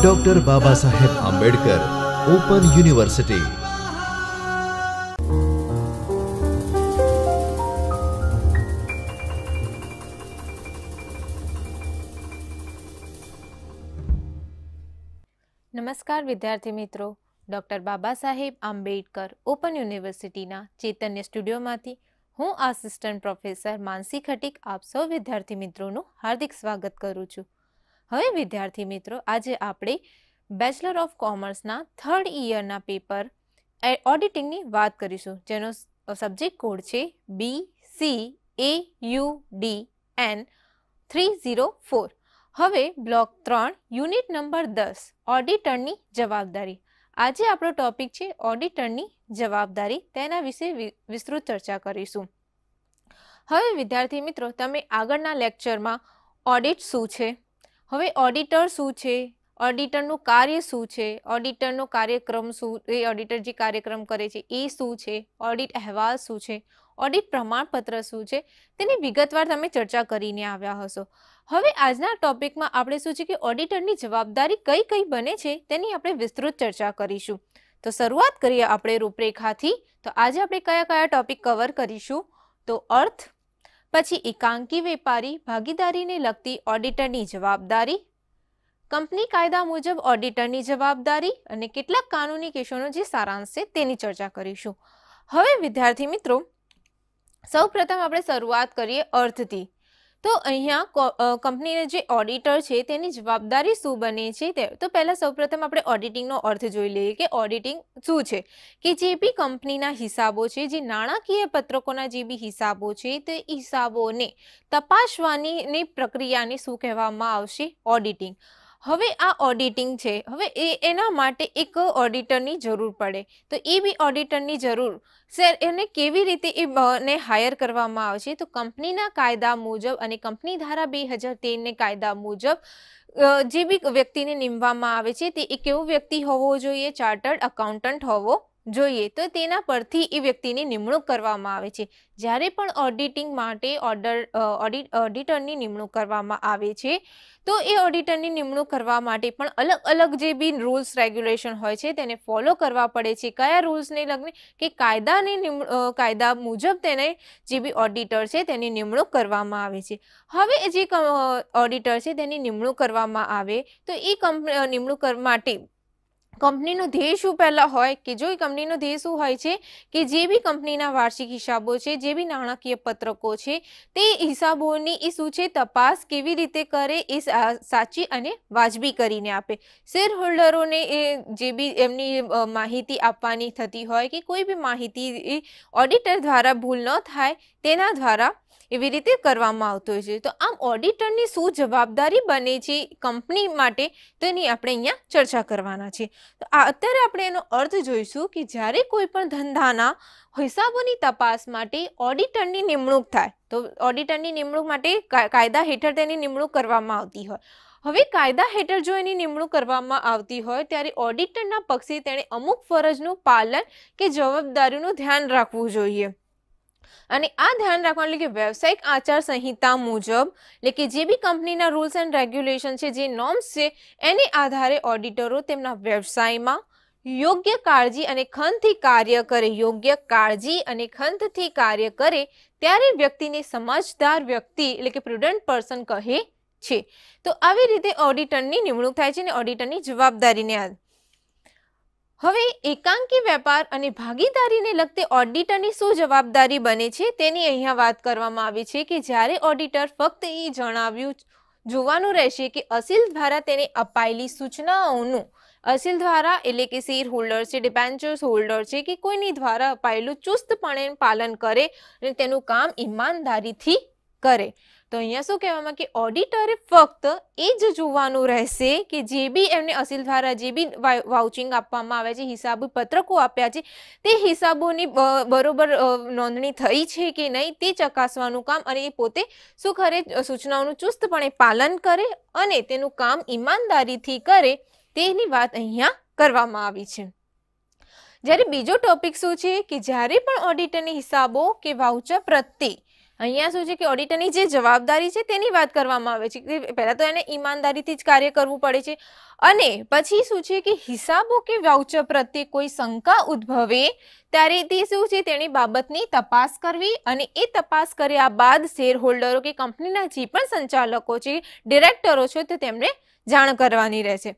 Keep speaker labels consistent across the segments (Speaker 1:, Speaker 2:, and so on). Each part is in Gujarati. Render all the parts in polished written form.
Speaker 1: Doctor Baba Saheb Ambedkar open university.
Speaker 2: નમસ્કાર વિદ્યાર્થી મિત્રો, ડૉક્ટર બાબા સાહેબ આંબેડકર ઓપન યુનિવર્સિટીના ચૈતન્ય સ્ટુડિયોમાંથી હું આસિસ્ટન્ટ પ્રોફેસર માનસી ખટીક આપ સૌ વિદ્યાર્થી મિત્રોનું હાર્દિક સ્વાગત કરું છું। હવે વિદ્યાર્થી મિત્રો, આજે આપણે બેચલર ઓફ કોમર્સના 3rd યરના પેપર ઓડિટિંગની વાત કરીશું, જેનો સબ્જેક્ટ કોડ છે BCAUDN 304। હવે બ્લોક 3 યુનિટ નંબર 10 ઓડિટરની જવાબદારી। આજે આપણો ટોપિક છે ઓડિટરની જવાબદારી, તેના વિશે વિસ્તૃત ચર્ચા કરીશું। હવે વિદ્યાર્થી મિત્રો, તમે આગળના લેક્ચરમાં ઓડિટ શું છે, હવે ઓડિટર શું છે, ઓડિટરનું કાર્ય શું છે, ઓડિટરનો કાર્યક્રમ શું, એ ઓડિટર જે કાર્યક્રમ કરે છે એ શું છે, ઓડિટ અહેવાલ શું છે, ઓડિટ પ્રમાણપત્ર શું છે, તેની વિગતવાર તમે ચર્ચા કરીને આવ્યા હશો। હવે આજના ટોપિકમાં આપણે શું છે કે ઓડિટરની જવાબદારી કઈ કઈ બને છે તેની આપણે વિસ્તૃત ચર્ચા કરીશું। તો શરૂઆત કરીએ આપણે રૂપરેખાથી। તો આજે આપણે કયા કયા ટોપિક કવર કરીશું, તો અર્થ, પછી એકાંકી વેપારી ભાગીદારીને લગતી ઓડિટરની જવાબદારી, કંપની કાયદા મુજબ ઓડિટરની જવાબદારી અને કેટલાક કાનૂની કેસોનો જે સારાંશ છે તેની ચર્ચા કરીશું। હવે વિદ્યાર્થી મિત્રો, સૌપ્રથમ આપણે શરૂઆત કરીએ અર્થથી। તો અહીંયા કંપનીના જે ઓડિટર છે તેની જવાબદારી શું બને છે તે તો પહેલાં સૌપ્રથમ આપણે ઓડિટિંગનો અર્થ જોઈ લઈએ કે ઓડિટિંગ શું છે। કે જે બી કંપનીના હિસાબો છે, જે નાણાકીય પત્રકોના જે બી હિસાબો છે, તે હિસાબોને તપાસવાની પ્રક્રિયાને શું કહેવામાં આવશે, ઓડિટિંગ। હવે આ ઓડિટિંગ છે, હવે એના માટે એક ઓડિટરની જરૂર પડે, તો એ બી ઓડિટરની જરૂર સર એને કેવી રીતે એને હાયર કરવામાં આવે છે, તો કંપનીના કાયદા મુજબ અને કંપની ધારા 2013 કાયદા મુજબ જે બી વ્યક્તિને નીમવામાં આવે છે તે એક એવો વ્યક્તિ હોવો જોઈએ, ચાર્ટર્ડ એકાઉન્ટન્ટ હોવો જોઈએ, તો તેના પરથી એ વ્યક્તિની નિમણૂક કરવામાં આવે છે। જ્યારે પણ ઓડિટિંગ માટે ઓડિટરની નિમણૂક કરવામાં આવે છે, તો એ ઓડિટરની નિમણૂક કરવા માટે પણ અલગ અલગ જે બી રૂલ્સ રેગ્યુલેશન હોય છે તેને ફોલો કરવા પડે છે। કયા રૂલ્સને લગને કે કાયદા મુજબ તેને જે બી ઓડિટર છે તેની નિમણૂક કરવામાં આવે છે। હવે જે ઓડિટર છે તેની નિમણૂક કરવામાં આવે તો એ નિમણૂક માટે કંપનીનો ધ્યેય શું પહેલાં હોય કે જો એ કંપનીનો ધ્યેય શું હોય છે કે જે બી કંપનીના વાર્ષિક હિસાબો છે, જે બી નાણાકીય પત્રકો છે, તે હિસાબોની એ શું છે તપાસ કેવી રીતે કરે, એ સાચી અને વાજબી કરીને આપે। શેર હોલ્ડરોને એ જે બી એમની માહિતી આપવાની થતી હોય કે કોઈ બી માહિતી ઓડિટર દ્વારા ભૂલ ન થાય તેના દ્વારા એવી રીતે કરવામાં આવતું હોય છે। તો આમ ઓડિટરની શું જવાબદારી બને છે કંપની માટે, તેની આપણે અહીંયા ચર્ચા કરવાના છે। તો અત્યારે આપણે એનો અર્થ જોઈશું કે જ્યારે કોઈ પણ ધંધાના હિસાબોની તપાસ માટે ઓડિટરની નિમણૂક થાય, તો ઓડિટરની નિમણૂક માટે કાયદા હેઠળ તેની નિમણૂક કરવામાં આવતી હોય। હવે કાયદા હેઠળ જો એની નિમણૂક કરવામાં આવતી હોય ત્યારે ઓડિટરના પક્ષે તેણે અમુક ફરજનું પાલન કે જવાબદારીનું ધ્યાન રાખવું જોઈએ। અને આ ધ્યાન રાખવાનું એટલે કે વ્યવસાયિક આચાર સંહિતા મુજબ, એટલે કે જે બી કંપનીના રૂલ્સ એન્ડ રેગ્યુલેશન છે, જે નોર્મ્સ છે, એને આધારે ઓડિટરો તેમના વ્યવસાયમાં યોગ્ય કાળજી અને ખંતથી કાર્ય કરે, યોગ્ય કાળજી અને ખંતથી કાર્ય કરે ત્યારે વ્યક્તિને સમજદાર વ્યક્તિ એટલે કે પ્રુડન્ટ પર્સન કહે છે। તો આવી રીતે ઓડિટરની નિમણૂક થાય છે અને ઓડિટરની જવાબદારીને હવે એકાંકી વેપાર અને ભાગીદારીને લગતી ઓડિટરની શું જવાબદારી બને છે તેની અહીંયા વાત કરવામાં આવી છે કે જ્યારે ઓડિટર ફક્ત એ જોવાનું રહેશે કે અસીલ દ્વારા તેને અપાયેલી સૂચનાઓનું, અસીલ દ્વારા એટલે કે શેર હોલ્ડર છે, ડિબેન્ચર્સ હોલ્ડર છે કે કોઈની દ્વારા અપાયેલું ચુસ્તપણે પાલન કરે અને તેનું કામ ઈમાનદારીથી કરે। તો અહીંયા શું કહેવામાં કે ઓડિટરે ફક્ત એ જ જોવાનું રહેશે કે જે બી એમને અસીલ દ્વારા જે બી વાઉચિંગ આપવામાં આવે છે, હિસાબી પત્રકો આપ્યા છે, તે હિસાબોની બરોબર નોંધણી થઈ છે કે નહીં તે ચકાસવાનું કામ, અને એ પોતે શું કરે, સૂચનાઓનું ચુસ્તપણે પાલન કરે અને તેનું કામ ઈમાનદારીથી કરે, તેની વાત અહીંયા કરવામાં આવી છે। જ્યારે બીજો ટોપિક શું છે કે જ્યારે પણ ઓડિટરની હિસાબો કે વાઉચર પ્રત્યે અહીંયા શું છે કે ઓડિટરની જે જવાબદારી છે તેની વાત કરવામાં આવે છે કે પહેલા તો એને ઈમાનદારીથી જ કાર્ય કરવું પડે છે અને પછી શું છે કે હિસાબો કે વાઉચર પ્રત્યે કોઈ શંકા ઉદ્ભવે ત્યારે તે શું છે તેની બાબતની તપાસ કરવી અને એ તપાસ કર્યા બાદ શેર હોલ્ડરો કે કંપનીના જે પણ સંચાલકો છે, ડિરેક્ટરો છે, તો તેમને જાણ કરવાની રહેશે.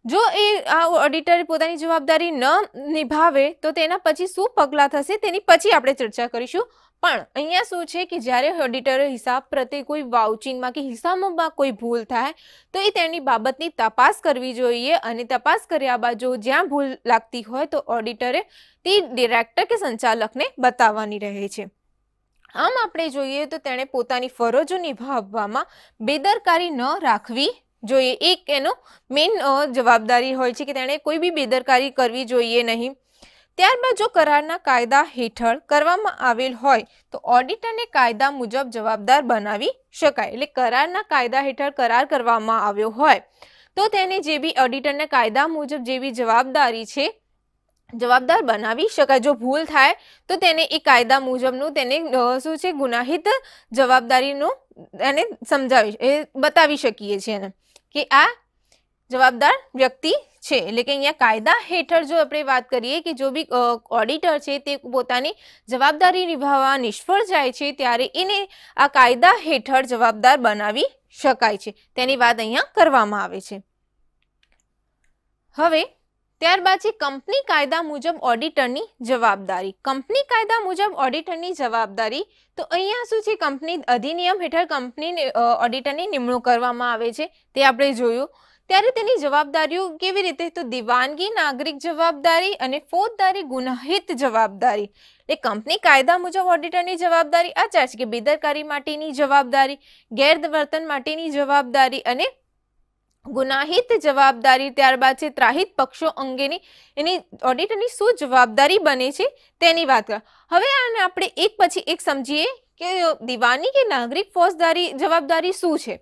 Speaker 2: જો એ આ ઓડિટર પોતાની જવાબદારી ન નિભાવે તો તેના પછી શું પગલાં થશે તેની પછી આપણે ચર્ચા કરીશું. પણ અહીંયા શું છે કે જ્યારે ઓડિટરે હિસાબ પ્રત્યે કોઈ વાઉચિંગમાં કે હિસાબોમાં કોઈ ભૂલ થાય તો એ તેની બાબતની તપાસ કરવી જોઈએ અને તપાસ કર્યા બાદ જો જ્યાં ભૂલ લાગતી હોય તો ઓડિટરે તે ડિરેક્ટર કે સંચાલકને બતાવવાની રહે છે. આમ આપણે જોઈએ તો તેણે પોતાની ફરજો નિભાવવામાં બેદરકારી ન રાખવી જોઈએ. એક એનો મેઇન જવાબદારી હોય છે કે તેણે કોઈ બી બેદરકારી કરવી જોઈએ નહીં. ત્યારબાદ જો કરારના કાયદા હેઠળ કરવામાં આવેલ હોય તો ઓડિટરને કાયદા મુજબ જવાબદાર બનાવી શકાય. એટલે કરારના કાયદા હેઠળ કરાર કરવામાં આવ્યો હોય તો તેને જે બી ઓડિટરને કાયદા મુજબ જે બી જવાબદારી છે જવાબદાર બનાવી શકાય. જો ભૂલ થાય તો તેને એ કાયદા મુજબનું તેને શું છે ગુનાહિત જવાબદારીનું એને બતાવી શકીએ છીએ એને કે આ જવાબદાર વ્યક્તિ છે. એટલે કે અહીંયા કાયદા હેઠળ જો આપણે વાત કરીએ કે જો બી ઓડિટર છે તે પોતાની જવાબદારી નિભાવવા નિષ્ફળ જાય છે ત્યારે એને આ કાયદા હેઠળ જવાબદાર બનાવી શકાય છે. તેની વાત અહીંયા કરવામાં આવે છે. હવે ત્યારબાદ છે કંપની કાયદા મુજબ ઓડિટરની જવાબદારી. કંપની કાયદા મુજબ ઓડિટરની જવાબદારી તો અહીંયા શું છે કંપની અધિનિયમ હેઠળ કંપની ઓડિટરની નિમણૂક કરવામાં આવે છે તે આપણે જોયું. ત્યારે તેની જવાબદારીઓ કેવી રીતે તો દિવાનગી નાગરિક જવાબદારી અને ફોજદારી ગુનાહિત જવાબદારી. એ કંપની કાયદા મુજબ ઓડિટરની જવાબદારી આ ચાર છે કે બેદરકારી માટેની જવાબદારી, ગેરવર્તન માટેની જવાબદારી અને ગુનાહિત જવાબદારી. ત્યારબાદ છે ત્રાહિત પક્ષો અંગેની એની ઓડિટરની શું જવાબદારી બને છે તેની વાત કર. હવે આને આપણે એક પછી એક સમજીએ કે દિવાની કે નાગરિક ફોજદારી જવાબદારી શું છે,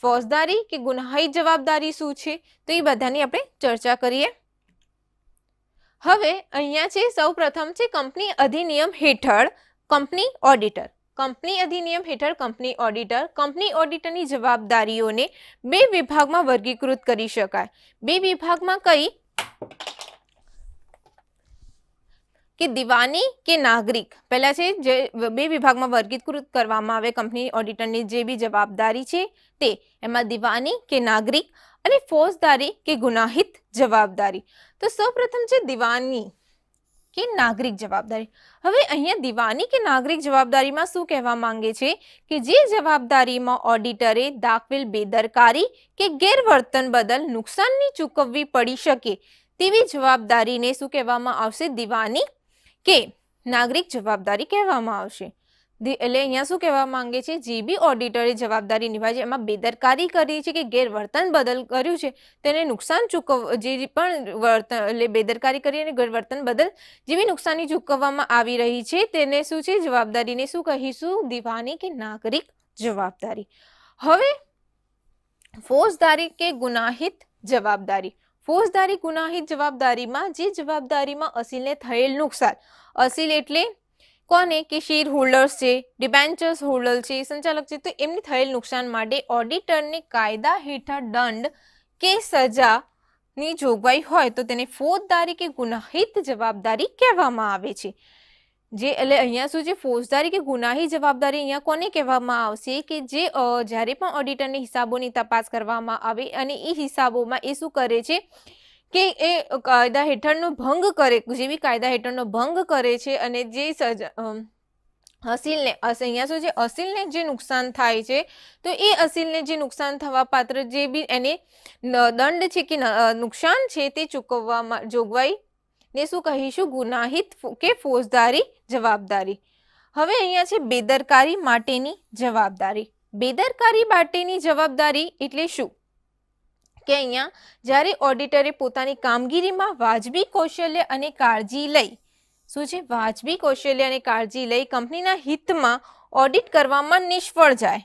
Speaker 2: ફોજદારી કે ગુનાહિત જવાબદારી શું છે, તો એ બધાની આપણે ચર્ચા કરીએ. હવે અહીંયા છે સૌ પ્રથમ છે કંપની અધિનિયમ હેઠળ કંપની ઓડિટર. કંપની અધિનિયમ હેઠળ કંપની ઓડિટર. કંપની ઓડિટરની જવાબદારીઓને બે વિભાગમાં વર્ગીકૃત કરી શકાય. બે વિભાગમાં કઈ કે દિવાની કે નાગરિક. પહેલા છે જે બે વિભાગમાં વર્ગીકૃત કરવામાં આવે કંપની ઓડિટરની જે બી જવાબદારી છે તે એમાં દિવાની કે નાગરિક અને ફોજદારી કે ગુનાહિત જવાબદારી. તો સૌપ્રથમ છે દિવાની કે નાગરિક જવાબદારી. હવે અહીંયા દિવાની કે નાગરિક જવાબદારીમાં શું કહેવા માંગે છે કે જે જવાબદારીમાં ઓડિટરે દાખવેલ બેદરકારી કે ગેરવર્તન બદલ નુકસાનની ચૂકવવી પડી શકે તેવી જવાબદારીને શું કહેવામાં આવશે દિવાની કે નાગરિક જવાબદારી કહેવામાં આવશે. એટલે અહીંયા શું કહેવા માંગે છે જે બી ઓડિટરે જવાબદારી નિભાવી છે એમાં બેદરકારી કરી છે કે ગેરવર્તન બદલ કર્યું છે તેને નુકસાન જે પણ વર્તન એટલે બેદરકારી કરી અને ગેરવર્તન બદલ જે બી નુકસાની ચૂકવવામાં આવી રહી છે તેને શું છે જવાબદારીને શું કહીશું દિવાની કે નાગરિક જવાબદારી. હવે ફોજદારી કે ગુનાહિત જવાબદારી. ફોજદારી ગુનાહિત જવાબદારીમાં જે જવાબદારીમાં અસીલને થયેલ નુકસાન, અસીલ એટલે કોને કે શેર હોલ્ડર્સ છે, ડિબેન્ચર્સ હોલ્ડર છે, સંચાલક છે, તો એમને થયેલ નુકસાન માટે ઓડિટરને કાયદા હેઠળ દંડ કે સજાની જોગવાઈ હોય તો તેને ફોજદારી કે ગુનાહિત જવાબદારી કહેવામાં આવે છે. જે એટલે અહીંયા શું છે ફોજદારી કે ગુનાહિત જવાબદારી અહીંયા કોને કહેવામાં આવશે કે જે જ્યારે પણ ઓડિટરની હિસાબોની તપાસ કરવામાં આવે અને એ હિસાબોમાં એ શું કરે છે કે એ કાયદા હેઠળનો ભંગ કરે, જે બી કાયદા હેઠળનો ભંગ કરે છે અને જે અસીલને અહીંયા શું છે અસીલને જે નુકસાન થાય છે તો એ અસીલને જે નુકસાન થવા પાત્ર જે બી એને દંડ છે કે નુકસાન છે તે ચૂકવવામાં જોગવાઈ ને શું કહીશું ગુનાહિત કે ફોજદારી જવાબદારી. હવે અહીંયા છે બેદરકારી માટેની જવાબદારી. બેદરકારી માટેની જવાબદારી એટલે શું કે અહીંયા જ્યારે ઓડિટરે પોતાની કામગીરીમાં વાજબી કૌશલ્ય અને કાળજી લઈ શું છે વાજબી કૌશલ્ય અને કાળજી લઈ કંપનીના હિતમાં ઓડિટ કરવામાં નિષ્ફળ જાય,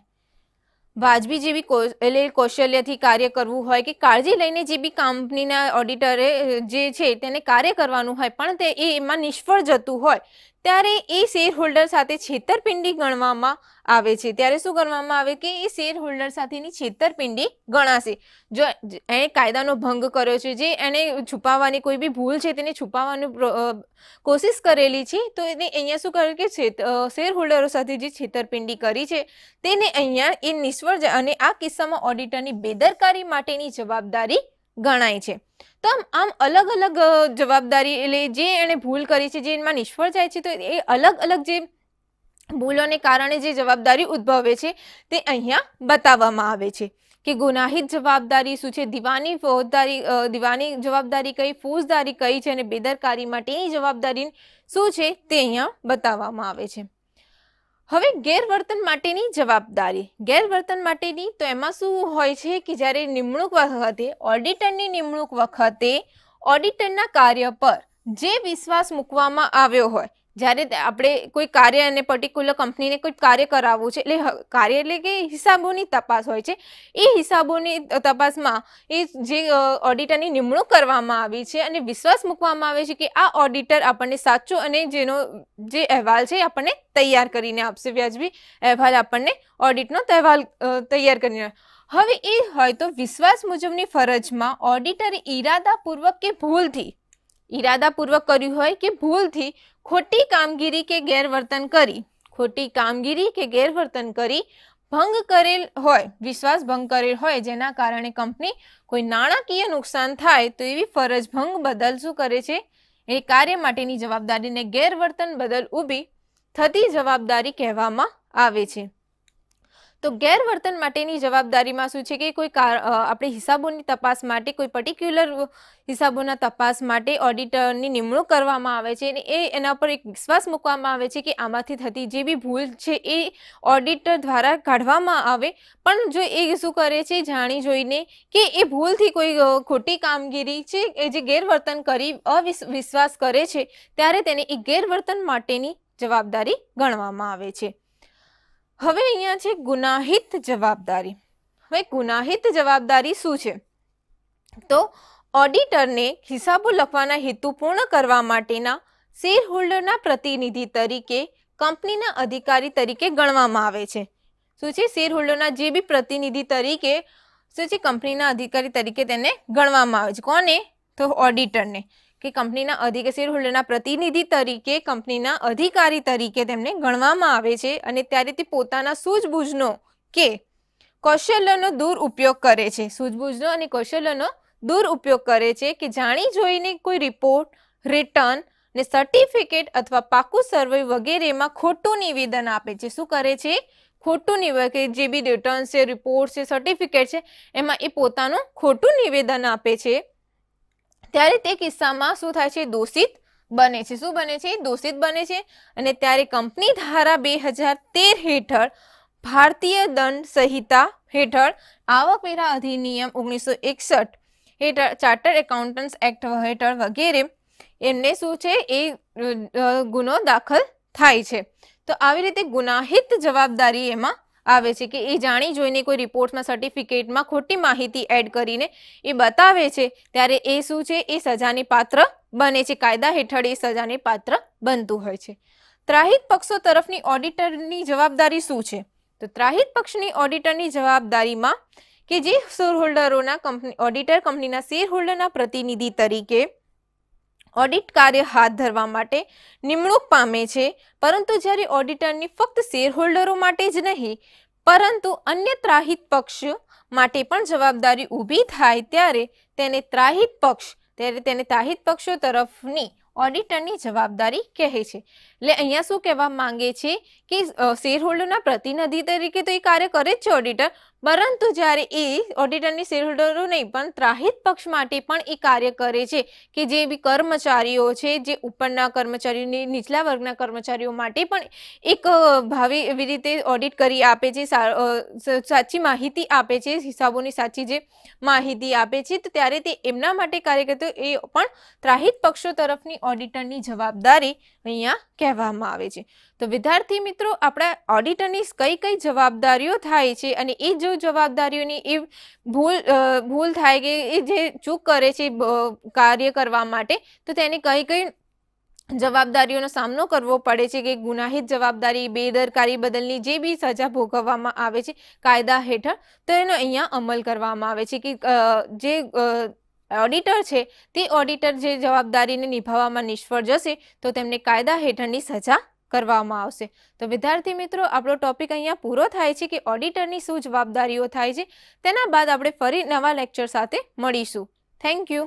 Speaker 2: વાજબી જેવી એટલે કૌશલ્યથી કાર્ય કરવું હોય કે કાળજી લઈને જે બી કંપનીના ઓડિટરે જે છે તેને કાર્ય કરવાનું હોય પણ તે એમાં નિષ્ફળ જતું હોય ત્યારે એ શેર હોલ્ડર સાથે છેતરપિંડી ગણવામાં આવે છે. ત્યારે શું ગણવામાં આવે કે એ શેર હોલ્ડર સાથેની છેતરપિંડી ગણાશે. જો એણે કાયદાનો ભંગ કર્યો છે, જે એણે છુપાવવાની કોઈ બી ભૂલ છે તેને છુપાવવાની કોશિશ કરેલી છે, તો એને અહીંયા શું કર્યું કે શેર હોલ્ડરો સાથે જે છેતરપિંડી કરી છે તેને અહીંયા એ નિષ્ફળ જાય અને આ કિસ્સામાં ઓડિટરની બેદરકારી માટેની જવાબદારી ગણાય છે. તો આમ અલગ અલગ જવાબદારી એટલે જે એણે ભૂલ કરી છે, જે એમાં નિષ્ફળ જાય છે, તો એ અલગ અલગ જે ભૂલોને કારણે જે જવાબદારી ઉદ્ભવે છે તે અહીંયા બતાવવામાં આવે છે કે ગુનાહિત જવાબદારી શું છે, દીવાની જવાબદારી કઈ, ફોજદારી કઈ છે અને બેદરકારી માટેની જવાબદારી શું છે તે અહીંયા બતાવવામાં આવે છે. હવે ગેરવર્તન માટેની જવાબદારી. ગેરવર્તન માટેની તો એમાં શું હોય છે કે જ્યારે નિમણૂક વખતે ઓડિટરની નિમણૂક વખતે ઓડિટરના કાર્ય પર જે વિશ્વાસ મૂકવામાં આવ્યો હોય, જ્યારે આપણે કોઈ કાર્ય અને પર્ટિક્યુલર કંપનીને કોઈ કાર્ય કરાવવું છે, એટલે કાર્ય એટલે કે હિસાબોની તપાસ હોય છે, એ હિસાબોની તપાસમાં એ જે ઓડિટરની નિમણૂક કરવામાં આવી છે અને વિશ્વાસ મૂકવામાં આવે છે કે આ ઓડિટર આપણને સાચો અને જેનો જે અહેવાલ છે આપણને તૈયાર કરીને આપશે, વ્યાજબી અહેવાલ આપણને ઓડિટનો તૈયાર કરીને. હવે એ હોય તો વિશ્વાસ મુજબની ફરજમાં ઓડિટરે ઈરાદાપૂર્વક કે ભૂલથી, ઈરાદાપૂર્વક કર્યું હોય કે ભૂલથી ખોટી કામગીરી કે ગેરવર્તન કરી ભંગ કરેલ હોય, વિશ્વાસ ભંગ કરેલ હોય, જેના કારણે કંપની કોઈ નાણાકીય નુકસાન થાય તો એવી ફરજ ભંગ બદલ શું કરે છે, એ કાર્ય માટેની જવાબદારીને ગેરવર્તન બદલ ઊભી થતી જવાબદારી કહેવામાં આવે છે. તો ગેરવર્તન માટેની જવાબદારીમાં શું છે કે કોઈ આપણે હિસાબોની તપાસ માટે, કોઈ પર્ટિક્યુલર હિસાબોના તપાસ માટે ઓડિટરની નિમણૂક કરવામાં આવે છે અને એના પર એક વિશ્વાસ મૂકવામાં આવે છે કે આમાંથી થતી જે બી ભૂલ છે એ ઓડિટર દ્વારા કાઢવામાં આવે. પણ જો એ શું કરે છે, જાણી જોઈને કે એ ભૂલથી કોઈ ખોટી કામગીરી છે, એ જે ગેરવર્તન કરી અવિશ્વાસ કરે છે, ત્યારે તેને એ ગેરવર્તન માટેની જવાબદારી ગણવામાં આવે છે. હવે અહીંયા છે ગુનાહિત જવાબદારી. હવે ગુનાહિત જવાબદારી શું છે? તો ઓડિટરને હિસાબો લખવાના હેતુ પૂર્ણ કરવા માટેના શેર હોલ્ડરના પ્રતિનિધિ તરીકે કંપનીના અધિકારી તરીકે ગણવામાં આવે છે. શું છે? શેર હોલ્ડરના જે બી પ્રતિનિધિ તરીકે શું છે, કંપનીના અધિકારી તરીકે તેને ગણવામાં આવે છે. કોને? તો ઓડિટરને, કે કંપનીના શેર હોલ્ડરના પ્રતિનિધિ તરીકે, કંપનીના અધિકારી તરીકે તેમને ગણવામાં આવે છે. અને ત્યારે તે પોતાના સૂઝબૂઝનો કે કૌશલ્યનો દુરુપયોગ કરે છે, સૂઝબૂઝનો અને કૌશલ્યનો દુરુપયોગ કરે છે કે જાણી જોઈને કોઈ રિપોર્ટ, રિટર્ન ને સર્ટિફિકેટ અથવા પાકું સર્વે વગેરેમાં ખોટું નિવેદન આપે છે. શું કરે છે? ખોટું નિવેદન, કે જે બી રિટર્ન છે, રિપોર્ટ છે, સર્ટિફિકેટ છે, એમાં એ પોતાનું ખોટું નિવેદન આપે છે. ત્યારે તે કિસ્સામાં શું થાય છે? દોષિત બને છે. શું બને છે? દોષિત બને છે. અને ત્યારે કંપની ધારા 2013 હેઠળ, ભારતીય દંડ સંહિતા હેઠળ, આવકવેરા અધિનિયમ 1961 હેઠળ, ચાર્ટર્ડ એકાઉન્ટન્ટ્સ એક્ટ હેઠળ વગેરે એમને શું છે એ ગુનો દાખલ થાય છે. તો આવી રીતે ગુનાહિત જવાબદારી એમાં આવે છે કે એ જાણી જોઈને કોઈ રિપોર્ટમાં, સર્ટિફિકેટમાં ખોટી માહિતી એડ કરીને એ બતાવે છે, ત્યારે એ શું છે? એ સજાની પાત્ર બને છે. કાયદા હેઠળ એ સજાને પાત્ર બનતું હોય છે. ત્રાહિત પક્ષો તરફની ઓડિટરની જવાબદારી શું છે? તો ત્રાહિત પક્ષની ઓડિટરની જવાબદારીમાં કે જે શેર હોલ્ડરોના ઓડિટર કંપનીના શેર હોલ્ડરના પ્રતિનિધિ તરીકે ઓડિટ કાર્ય હાથ ધરવા માટે નિમણૂક પામે છે, પરંતુ જ્યારે ઓડિટરની ફક્ત શેર હોલ્ડરો માટે જ નહીં પરંતુ અન્ય ત્રાહિત પક્ષ માટે પણ જવાબદારી ઊભી થાય, ત્યારે તેને ત્રાહિત પક્ષો તરફની ઓડિટરની જવાબદારી કહે છે. એટલે અહીંયા શું કહેવા માંગે છે કે શેર હોલ્ડરના પ્રતિનિધિ તરીકે તો એ કાર્ય કરે જ છે ઓડિટર, પરંતુ જ્યારે એ ઓડિટરની શેર હોલ્ડરો નહીં પણ ત્રાહિત પક્ષ માટે પણ એ કાર્ય કરે છે કે જે બી કર્મચારીઓ છે, જે ઉપરના કર્મચારીઓની નીચલા વર્ગના કર્મચારીઓ માટે પણ એક ભાવિ એવી રીતે ઓડિટ કરી આપે છે, સાચી માહિતી આપે છે, હિસાબોની સાચી જે માહિતી આપે છે, તો ત્યારે તે એમના માટે કાર્ય કરતો એ પણ ત્રાહિત પક્ષો તરફની ઓડિટરની જવાબદારી અહીંયા કહેવામાં આવે છે. તો વિદ્યાર્થી મિત્રો, આપણા ઓડિટરની કઈ કઈ જવાબદારીઓ થાય છે અને એ જો જવાબદારીઓની એ ભૂલ થાય કે એ જે ચૂક કરે છે કાર્ય કરવા માટે, તો તેની કઈ કઈ જવાબદારીઓનો સામનો કરવો પડે છે કે ગુનાહિત જવાબદારી, બેદરકારી બદલની જે બી સજા ભોગવવામાં આવે છે કાયદા હેઠળ, તો એનો અહીંયા અમલ કરવામાં આવે છે કે જે ઓડિટર છે તે ઓડિટર જે જવાબદારીને નિભાવવામાં નિષ્ફળ જશે તો તેમને કાયદા હેઠળની સજા કરવામાં આવશે. તો વિદ્યાર્થી મિત્રો, આપણો ટોપિક અહીંયા પૂરો થાય છે કે ઓડિટરની શું જવાબદારીઓ થાય છે. તેના બાદ આપણે ફરી નવા લેક્ચર સાથે મળીશું. Thank you.